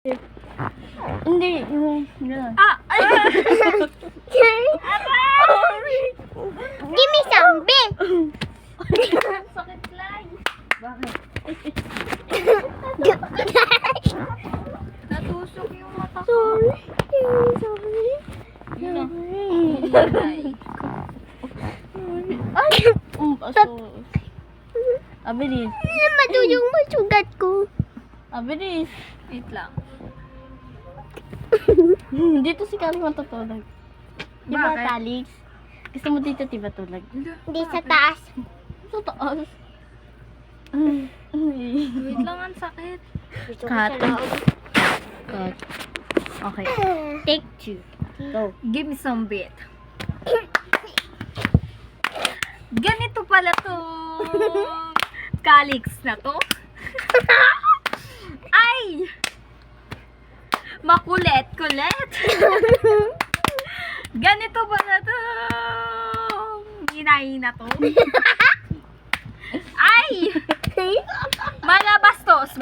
Hindi, yung gano'n. Give me some bit. Sakit lang. Bakit? Natusok yung mata ko. Sorry. Yun na. Ay! Paso. Abilis. Matuyong masugat ko. Abilis. Wait lang. Dito si Kali matutulog. Di ba, Bakit? Talix? Gusto mo dito, di ba, tulog? Hindi sa taas. Sa taas. Wait lang, ang sakit. Gusto ko Cut. sa loob. Cut. Okay. Take 2. Go. Give me some bit. Ganito pala to Calix na to. Ay! Makulit-kulit. Ganito pala to. Hinahin na to. Ay! Mga bastos.